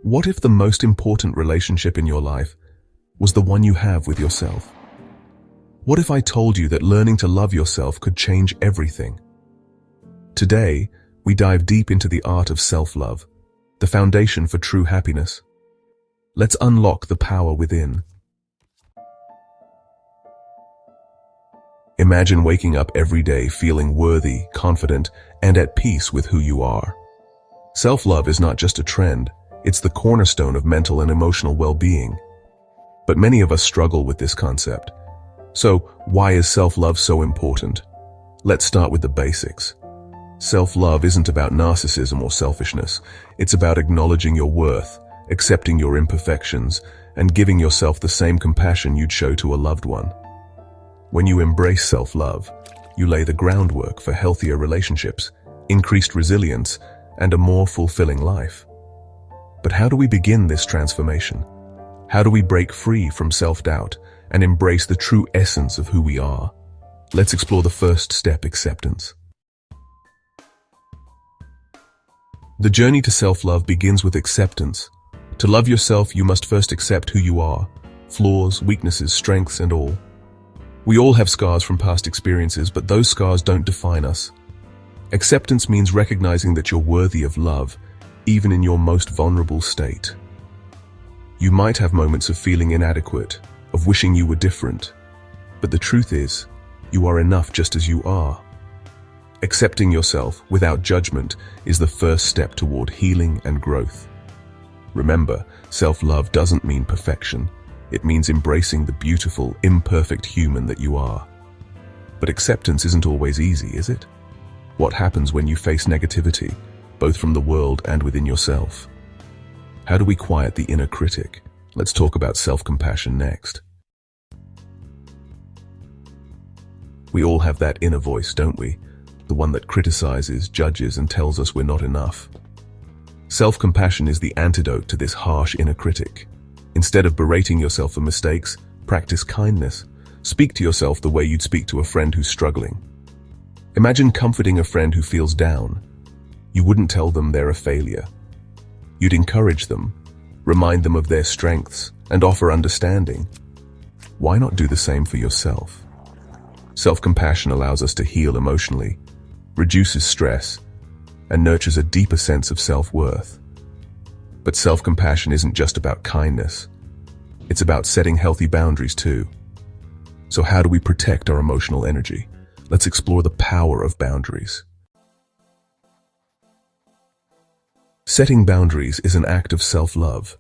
What if the most important relationship in your life was the one you have with yourself? What if I told you that learning to love yourself could change everything? Today, we dive deep into the art of self-love, the foundation for true happiness. Let's unlock the power within. Imagine waking up every day feeling worthy, confident, and at peace with who you are. Self-love is not just a trend, it's the cornerstone of mental and emotional well-being. But many of us struggle with this concept. So, why is self-love so important? Let's start with the basics. Self-love isn't about narcissism or selfishness. It's about acknowledging your worth, accepting your imperfections, and giving yourself the same compassion you'd show to a loved one. When you embrace self-love, you lay the groundwork for healthier relationships, increased resilience, and a more fulfilling life. But how do we begin this transformation? How do we break free from self-doubt and embrace the true essence of who we are? Let's explore the first step, acceptance. The journey to self-love begins with acceptance. To love yourself, you must first accept who you are, flaws, weaknesses, strengths, and all. We all have scars from past experiences, but those scars don't define us. Acceptance means recognizing that you're worthy of love, even in your most vulnerable state. You might have moments of feeling inadequate, of wishing you were different, but the truth is, you are enough just as you are. Accepting yourself without judgment is the first step toward healing and growth. Remember, self-love doesn't mean perfection. It means embracing the beautiful, imperfect human that you are. But acceptance isn't always easy, is it? What happens when you face negativity, both from the world and within yourself? How do we quiet the inner critic? Let's talk about self-compassion next. We all have that inner voice, don't we? The one that criticizes, judges, and tells us we're not enough. Self-compassion is the antidote to this harsh inner critic. Instead of berating yourself for mistakes, practice kindness. Speak to yourself the way you'd speak to a friend who's struggling. Imagine comforting a friend who feels down. You wouldn't tell them they're a failure. You'd encourage them, remind them of their strengths, and offer understanding. Why not do the same for yourself? Self-compassion allows us to heal emotionally, reduces stress, and nurtures a deeper sense of self-worth. But self-compassion isn't just about kindness. It's about setting healthy boundaries too. So how do we protect our emotional energy? Let's explore the power of boundaries. Setting boundaries is an act of self-love.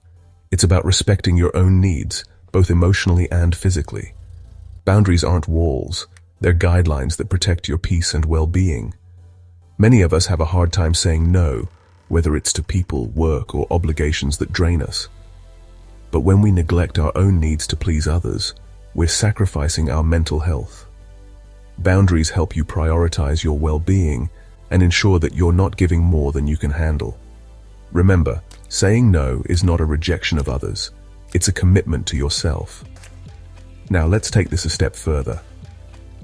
It's about respecting your own needs, both emotionally and physically. Boundaries aren't walls. They're guidelines that protect your peace and well-being. Many of us have a hard time saying no, whether it's to people, work, or obligations that drain us. But when we neglect our own needs to please others, we're sacrificing our mental health. Boundaries help you prioritize your well-being and ensure that you're not giving more than you can handle. Remember, saying no is not a rejection of others. It's a commitment to yourself. Now let's take this a step further.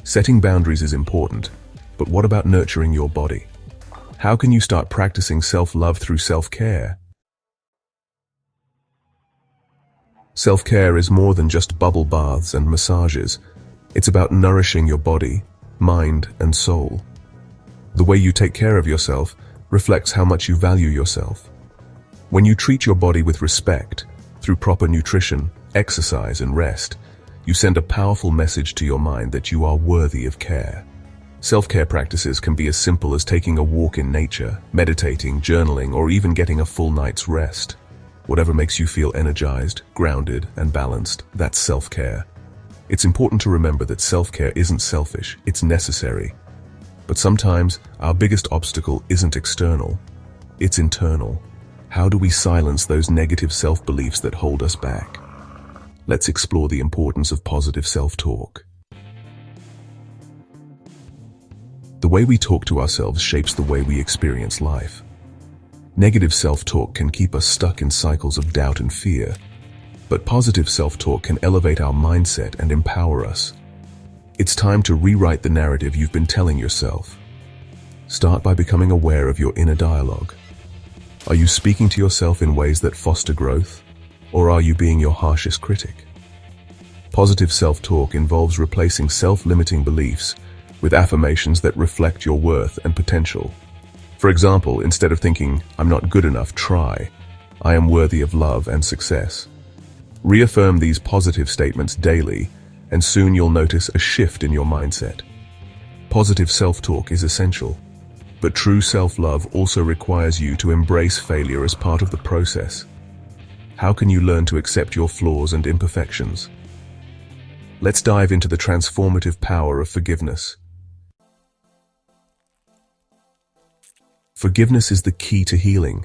Setting boundaries is important, but what about nurturing your body? How can you start practicing self-love through self-care? Self-care is more than just bubble baths and massages. It's about nourishing your body, mind, and soul. The way you take care of yourself reflects how much you value yourself. When you treat your body with respect, through proper nutrition, exercise, and rest, you send a powerful message to your mind that you are worthy of care. Self-care practices can be as simple as taking a walk in nature, meditating, journaling, or even getting a full night's rest. Whatever makes you feel energized, grounded, and balanced, that's self-care. It's important to remember that self-care isn't selfish, it's necessary. But sometimes, our biggest obstacle isn't external, it's internal. How do we silence those negative self-beliefs that hold us back? Let's explore the importance of positive self-talk. The way we talk to ourselves shapes the way we experience life. Negative self-talk can keep us stuck in cycles of doubt and fear, but positive self-talk can elevate our mindset and empower us. It's time to rewrite the narrative you've been telling yourself. Start by becoming aware of your inner dialogue. Are you speaking to yourself in ways that foster growth, or are you being your harshest critic? Positive self-talk involves replacing self-limiting beliefs with affirmations that reflect your worth and potential. For example, instead of thinking, "I'm not good enough," try, "I am worthy of love and success." Reaffirm these positive statements daily, and soon you'll notice a shift in your mindset. Positive self-talk is essential, but true self-love also requires you to embrace failure as part of the process. How can you learn to accept your flaws and imperfections? Let's dive into the transformative power of forgiveness. Forgiveness is the key to healing.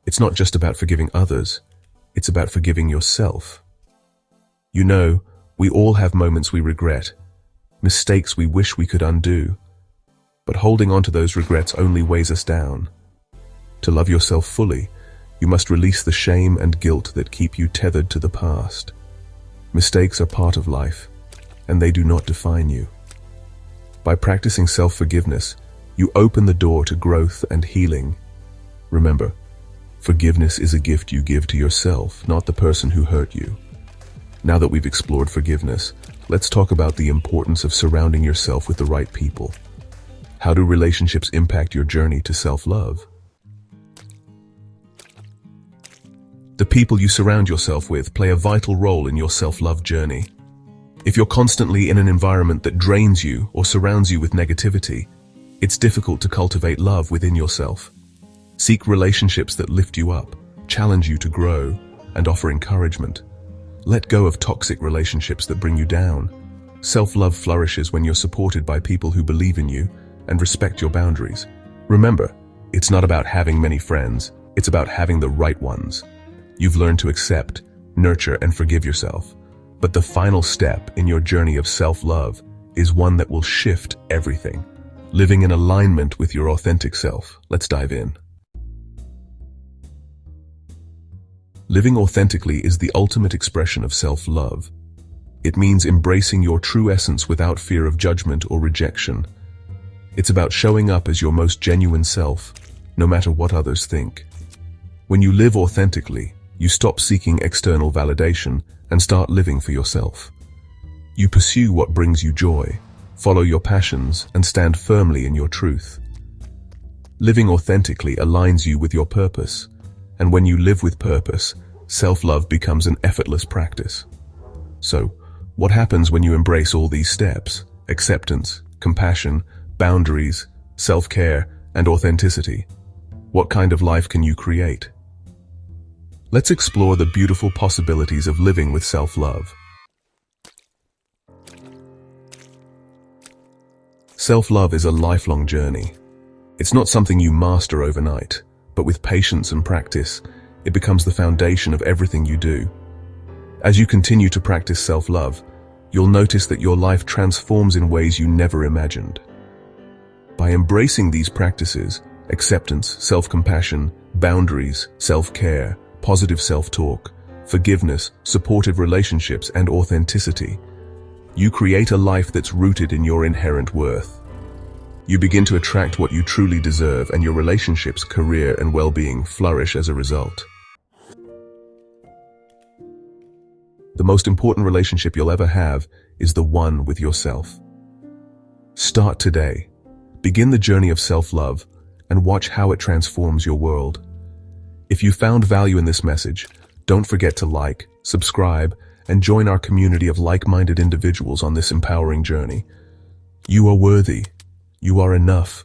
It's not just about forgiving others, it's about forgiving yourself. You know, we all have moments we regret, mistakes we wish we could undo, but holding on to those regrets only weighs us down. To love yourself fully, you must release the shame and guilt that keep you tethered to the past. Mistakes are part of life, and they do not define you. By practicing self-forgiveness, you open the door to growth and healing. Remember, forgiveness is a gift you give to yourself, not the person who hurt you. Now that we've explored forgiveness, let's talk about the importance of surrounding yourself with the right people. How do relationships impact your journey to self-love? The people you surround yourself with play a vital role in your self-love journey. If you're constantly in an environment that drains you or surrounds you with negativity, it's difficult to cultivate love within yourself. Seek relationships that lift you up, challenge you to grow, and offer encouragement. Let go of toxic relationships that bring you down. Self-love flourishes when you're supported by people who believe in you and respect your boundaries. Remember, it's not about having many friends, it's about having the right ones. You've learned to accept, nurture, and forgive yourself. But the final step in your journey of self-love is one that will shift everything. Living in alignment with your authentic self. Let's dive in. Living authentically is the ultimate expression of self-love. It means embracing your true essence without fear of judgment or rejection. It's about showing up as your most genuine self, no matter what others think. When you live authentically, you stop seeking external validation and start living for yourself. You pursue what brings you joy, follow your passions, and stand firmly in your truth. Living authentically aligns you with your purpose, and when you live with purpose, self-love becomes an effortless practice. So, what happens when you embrace all these steps? Acceptance, compassion, boundaries, self-care, and authenticity. What kind of life can you create? Let's explore the beautiful possibilities of living with self-love. Self-love is a lifelong journey. It's not something you master overnight, but with patience and practice, it becomes the foundation of everything you do. As you continue to practice self-love, you'll notice that your life transforms in ways you never imagined. By embracing these practices, acceptance, self-compassion, boundaries, self-care, positive self-talk, forgiveness, supportive relationships, and authenticity, you create a life that's rooted in your inherent worth. You begin to attract what you truly deserve, and your relationships, career, and well-being flourish as a result. The most important relationship you'll ever have is the one with yourself. Start today. Begin the journey of self-love and watch how it transforms your world. If you found value in this message, don't forget to like, subscribe, and join our community of like-minded individuals on this empowering journey. You are worthy. You are enough.